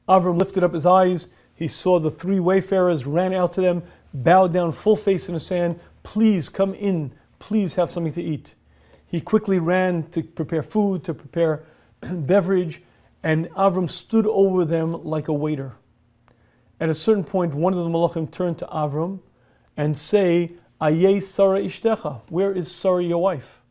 Avram lifted up his eyes. He saw the three wayfarers, ran out to them, bowed down full face in the sand. Please come in. Please have something to eat. He quickly ran to prepare food, to prepare beverage, and Avram stood over them like a waiter. At a certain point, one of the malachim turned to Avram and say, Ayeh Sara ishtecha, where is Sara your wife?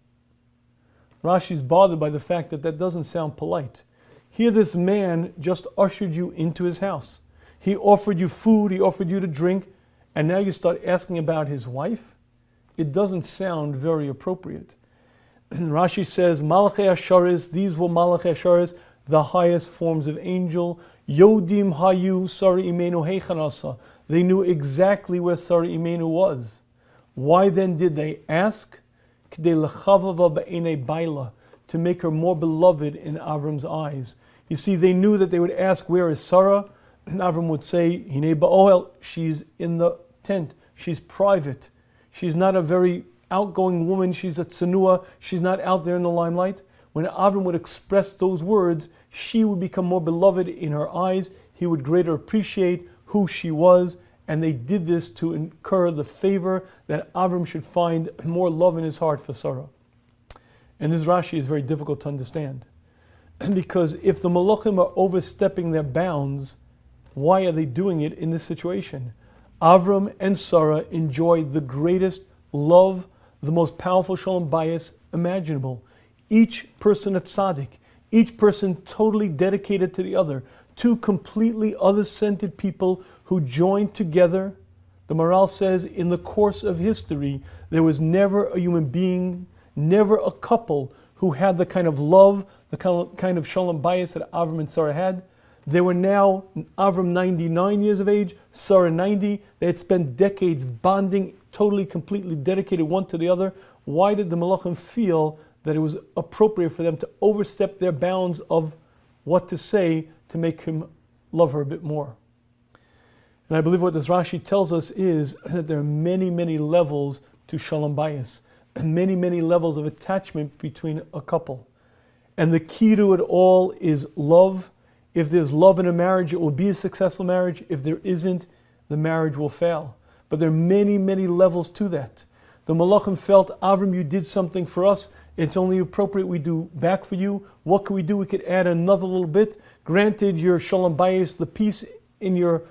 Rashi's bothered by the fact that that doesn't sound polite. Here this man just ushered you into his house. He offered you food, he offered you to drink, and now you start asking about his wife? It doesn't sound very appropriate. Rashi says, Malachei Asharis, these were Malachei Asharis, the highest forms of angel. Yodim Hayu Sara Imenu Heichanasa. They knew exactly where Sara Imenu was. Why then did they ask? To make her more beloved in Avram's eyes. You see, they knew that they would ask, where is Sarah? And Avram would say, Hinei ba'ohel, she's in the tent. She's private. She's not a very outgoing woman. She's a tsanua. She's not out there in the limelight. When Avram would express those words, she would become more beloved in her eyes. He would greater appreciate who she was. And they did this to incur the favor that Avram should find more love in his heart for Sarah. And this Rashi is very difficult to understand. Because if the Malachim are overstepping their bounds, why are they doing it in this situation? Avram and Sarah enjoyed the greatest love, the most powerful Shalom Bayis imaginable. Each person a tzaddik, each person totally dedicated to the other. Two completely other-centered people who joined together. The Maral says, in the course of history, there was never a human being, never a couple who had the kind of love, the kind of Shalom Bayis that Avram and Sarah had. They were now, Avram 99 years of age, Sarah 90. They had spent decades bonding, totally, completely dedicated one to the other. Why did the Malachim feel that it was appropriate for them to overstep their bounds of what to say to make him love her a bit more? And I believe what this Rashi tells us is that there are many, many levels to Shalom Bayis, and many, many levels of attachment between a couple. And the key to it all is love. If there's love in a marriage, it will be a successful marriage. If there isn't, the marriage will fail. But there are many, many levels to that. The Malachim felt, Avram, you did something for us. It's only appropriate we do back for you. What can we do? We could add another little bit. Granted, your Shalom Bayis, the peace in your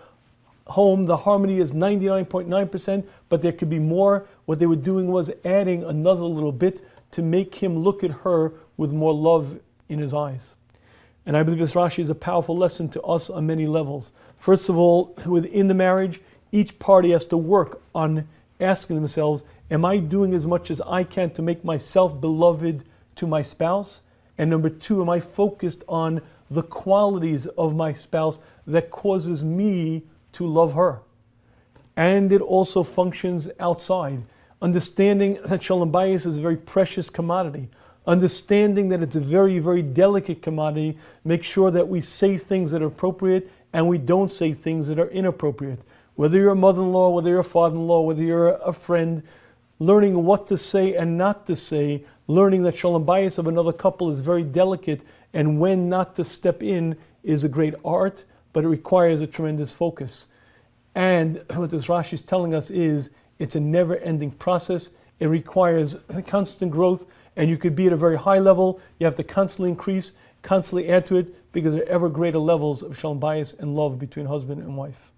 home, the harmony is 99.9%, but there could be more. What they were doing was adding another little bit to make him look at her with more love in his eyes. And I believe this Rashi is a powerful lesson to us on many levels. First of all, within the marriage, each party has to work on asking themselves, am I doing as much as I can to make myself beloved to my spouse? And number two, am I focused on the qualities of my spouse that causes me to love her? And it also functions outside. Understanding that Shalom Bayis is a very precious commodity. Understanding that it's a very, very delicate commodity. Make sure that we say things that are appropriate and we don't say things that are inappropriate. Whether you're a mother-in-law, whether you're a father-in-law, whether you're a friend, learning what to say and not to say, learning that Shalom Bayis of another couple is very delicate and when not to step in is a great art, but it requires a tremendous focus. And what this Rashi is telling us is it's a never-ending process. It requires constant growth, and you could be at a very high level. You have to constantly increase, constantly add to it, because there are ever greater levels of Shalom Bayis and love between husband and wife.